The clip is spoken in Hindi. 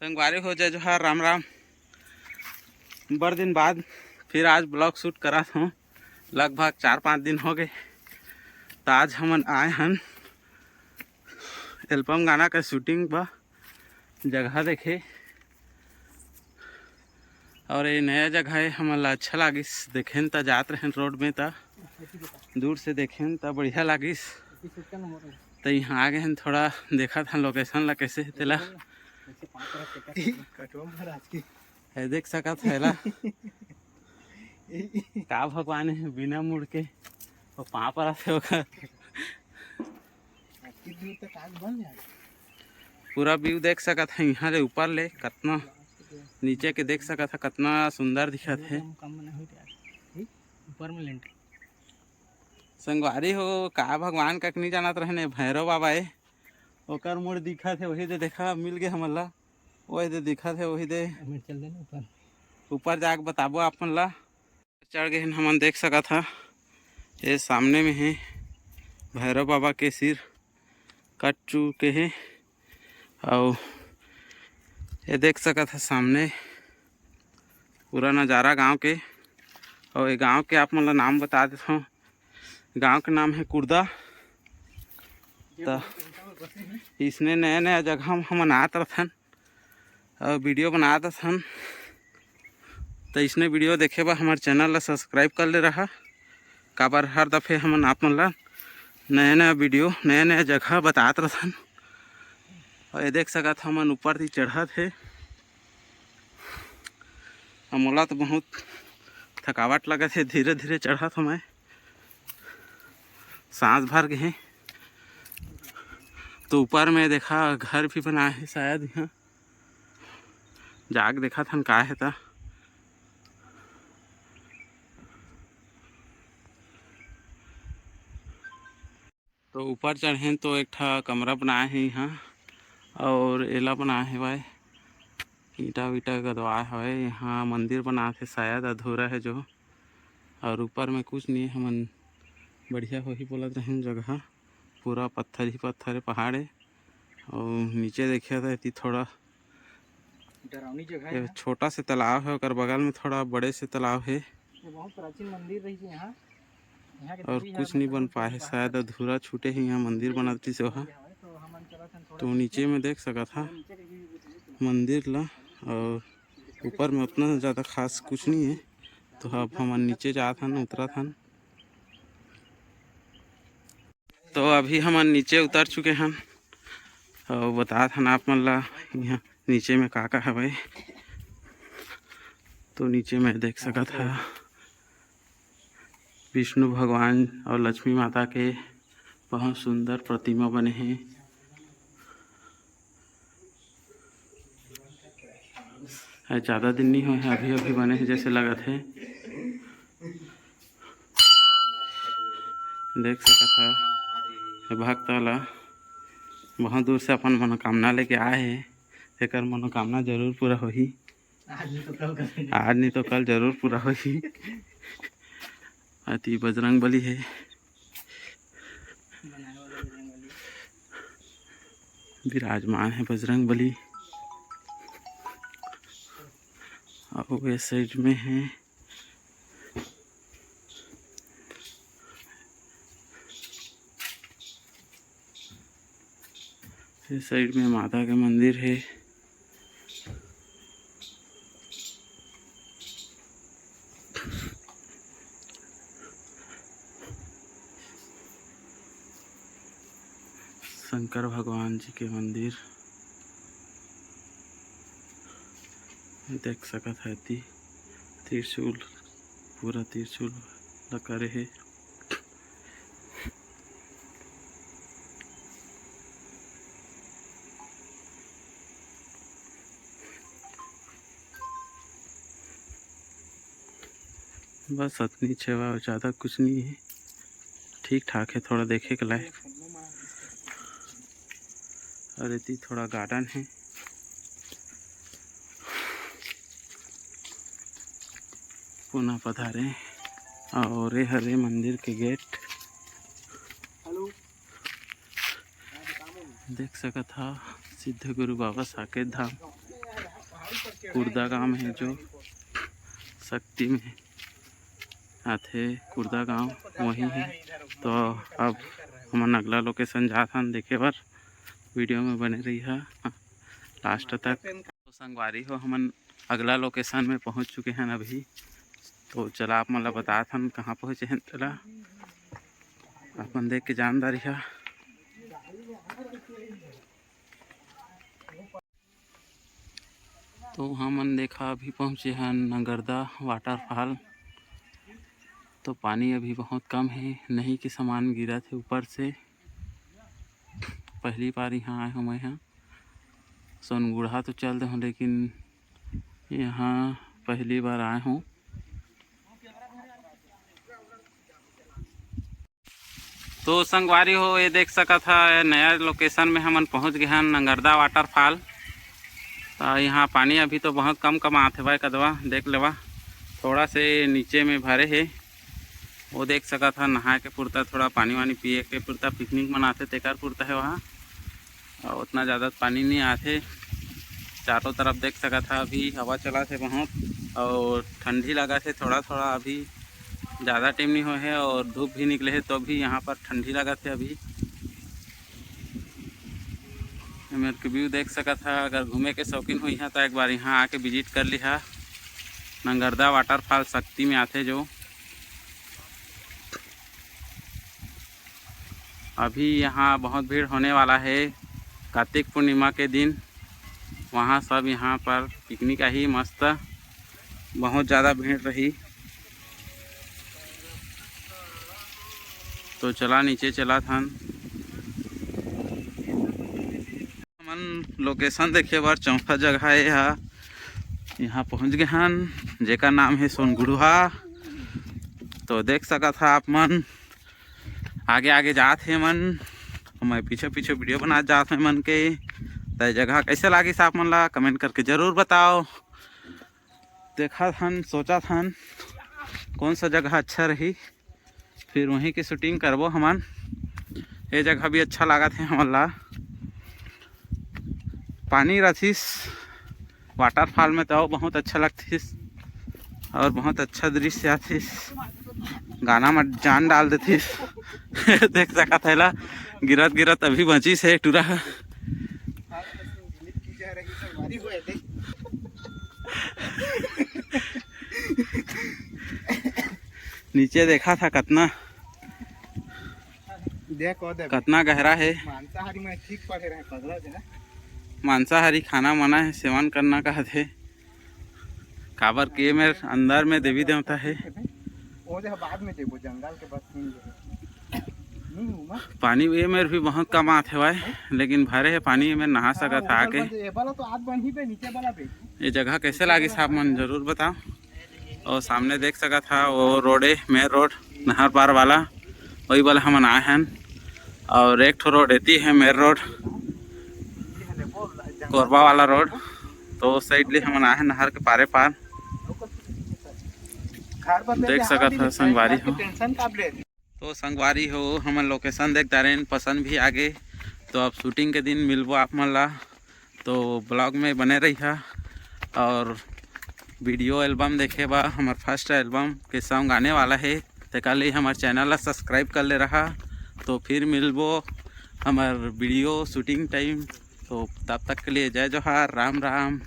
संगवारी हो जय जोहार राम राम। बड़ दिन बाद फिर आज ब्लॉग शूट करा था, लगभग 4-5 दिन हो गए। तो आज हम आए हैं एल्बम गाना का शूटिंग पर जगह देखे, और ये नया जगह है, हमें अच्छा लगिस। देखें तो जात रहे रोड में, तो दूर से देखें तो बढ़िया लगिस। तो यहाँ आ गए हैं, थोड़ा देखा था लोकेशन ला कैसे तेला है, देख सका था का भगवान है बिना मुड़ के और पाँव पर आते पूरा व्यू देख सका था। यहाँ ले ऊपर ले कितना नीचे के देख सका था, कितना सुंदर दिखा थे। ऊपर में संगवारी हो का भगवान का नहीं जानत रहे, भैरव बाबा है ओकर मुड़ दिखा थे, वही दे देखा मिल गए हमला, वही दे दिखा थे, वही दे चल देना ऊपर जाके बताबो अपन ला। चढ़ गए हम देख सका था, ये सामने में है भैरव बाबा के सिर कट चुके हैं। और ये देख सका था सामने पूरा नज़ारा गांव के। और ये गांव के आप मतलब नाम बता देता हूँ। गांव का नाम है कुर्दा। तो इसने नया नया जगह हम आते रहन और वीडियो बनाते सन। तो इसने वीडियो देखे बा हमारे चैनल ला सब्सक्राइब कर ले रहा, काबर हर दफ़े हम आप मन ला नया नया वीडियो नया नया जगह बताते रहन। और ये देख सका था हमन ऊपर थी चढ़ा थे, मोला तो बहुत थकावट लगा थे, धीरे धीरे चढ़ा था मैं, सांस भर गए। तो ऊपर में देखा घर भी बना है शायद, यहाँ जाग देखा था का है था। तो ऊपर चढ़े तो एक ठा कमरा बनाए हैं यहाँ, और एला बनाए है भाई ईटा वीटा गदवा है। यहाँ मंदिर बना थे शायद, अधूरा है जो। और ऊपर में कुछ नहीं, हम बढ़िया हो ही बोलत रहे जगह, पूरा पत्थर ही पत्थर है, पहाड़ है। और नीचे देखिए था इतनी थोड़ा डरावनी जगह है, छोटा से तालाब है, और बगल में थोड़ा बड़े से तालाब है। बहुत प्राचीन मंदिर रही है यहाँ, और कुछ नहीं बन पाए शायद, अधूरा छूटे ही यहाँ मंदिर बनाती से वहाँ। तो नीचे में देख सका था मंदिर ला, और ऊपर में उतना ज़्यादा खास कुछ नहीं है। तो अब हम नीचे जाते हैं, उतरा था। तो अभी हम नीचे उतर चुके हैं, और बता था आप मन ला यहाँ नीचे में का है भाई। तो नीचे में देख सका था विष्णु भगवान और लक्ष्मी माता के बहुत सुंदर प्रतिमा बने हैं। ज़्यादा दिन नहीं हुए हैं, अभी अभी बने हैं जैसे लगा थे। देख सका था भक्त वाला बहुत दूर से अपन मनोकामना लेके आए हैं, एक मनोकामना जरूर पूरा हो ही। आज नहीं तो कल जरूर पूरा हो ही। अति बजरंग बली है, विराजमान है बजरंग बली। और वे साइड में है इस साइड में माता का मंदिर है। शंकर भगवान जी के मंदिर देख सका था, त्रिशूल पूरा त्रिशूल लगा रहे। बस इतनी सेवा, ज़्यादा कुछ नहीं है, ठीक ठाक है, थोड़ा देखे के लायक। और इतनी थोड़ा गार्डन है, पुनः पधारे। और ये हरे मंदिर के गेट देख सका था, सिद्ध गुरु बाबा साकेत धाम। कुर्दा गांव है जो शक्ति में आथे कुर्दा गांव वही है। तो अब हम अगला लोकेशन जात हन देखे बर, वीडियो में बने रही है लास्ट तक। तो संगवारी हो हमन अगला लोकेशन में पहुंच चुके हैं अभी। तो चला आप मतलब बतात हन कहाँ पहुँचे हैं, चला अपन देख के जानदारी है। तो हमन देखा अभी पहुँचे हैं नगरदा वाटरफॉल। तो पानी अभी बहुत कम है, नहीं कि सामान गिरा थे ऊपर से। पहली बार यहाँ आए हूँ मैं। यहाँ सोनगुढ़ा तो चलते हूँ, लेकिन यहाँ पहली बार आए हूँ। तो संगवारी हो ये देख सका था नया लोकेशन में हमन पहुँच गए हैं नगरदा वाटरफॉल। तो यहाँ पानी अभी तो बहुत कम कम आते भाई कदवा देख लेवा, थोड़ा से नीचे में भरे है। वो देख सका था नहा के पुरता, थोड़ा पानी वानी पिए के पुरता, पिकनिक मनाते तेकर पुरता है वहाँ। और उतना ज़्यादा पानी नहीं आते। चारों तरफ देख सका था अभी हवा चला थे बहुत, और ठंडी लगा थे थोड़ा थोड़ा। अभी ज़्यादा टाइम नहीं हुआ है और धूप भी निकले है, तो भी यहाँ पर ठंडी लगा थे अभी। मेरे को व्यू देख सका था। अगर घूमे के शौकीन हुई है तो एक बार यहाँ आके विजिट कर लिया। नगरदा वाटरफॉल शक्ति में आते जो। अभी यहाँ बहुत भीड़ होने वाला है कार्तिक पूर्णिमा के दिन। वहाँ सब यहाँ पर पिकनिक आई मस्त, बहुत ज़्यादा भीड़ रही। तो चला नीचे चला था हमन लोकेशन देखे बार चौथा जगह है यहाँ पहुँच गए हन, जेका नाम है सोनगुढ़ा। तो देख सका था आप मन आगे आगे जात है मन, मैं पीछे पीछे वीडियो बना जात है मन के। तो जगह कैसे लगी आप मन ला कमेंट करके ज़रूर बताओ। देखा था सोचा था कौन सा जगह अच्छा रही, फिर वहीं की शूटिंग करबो हमन। ये जगह भी अच्छा लगा थे हमन ला। पानी रथिस वाटरफॉल में तो बहुत अच्छा लगथिस और बहुत अच्छा दृश्य आथिस, गाना में जान डाल देथिस। देख सका था गिरत गिरत अभी बची से टूरा। नीचे देखा था कितना गहरा है। मांसाहारी खाना मना है सेवन करना का है, काबर के मेरे अंदर में देवी देवता है। पानी ये मेरे भी बहुत कम आते हुआ, लेकिन भरे है पानी में नहा सका था आके। ये जगह कैसे लगी साहब मन जरूर बताओ। और सामने देख सका था वो रोड है, मेन रोड नहर पार वाला, वही वाला हम आए हैं। और एक ठो रोड रहती है मेन रोड, कोरबा वाला रोड। तो साइड ले हम आए हैं नहर के पारे पार। देख सका था संगवारी हो। तो संगवारी हो हमन लोकेशन देख दारे पसंद भी आगे। तो अब शूटिंग के दिन मिलबो आप मन ला, तो ब्लॉग में बने रही है। और वीडियो एल्बम देखे बा हमार फर्स्ट एल्बम के सॉन्ग आने वाला है, तो कल ही हमारे चैनल ला सब्सक्राइब कर ले रहा। तो फिर मिलबो हमार वीडियो शूटिंग टाइम। तो तब तक के लिए जय जोहार, राम राम।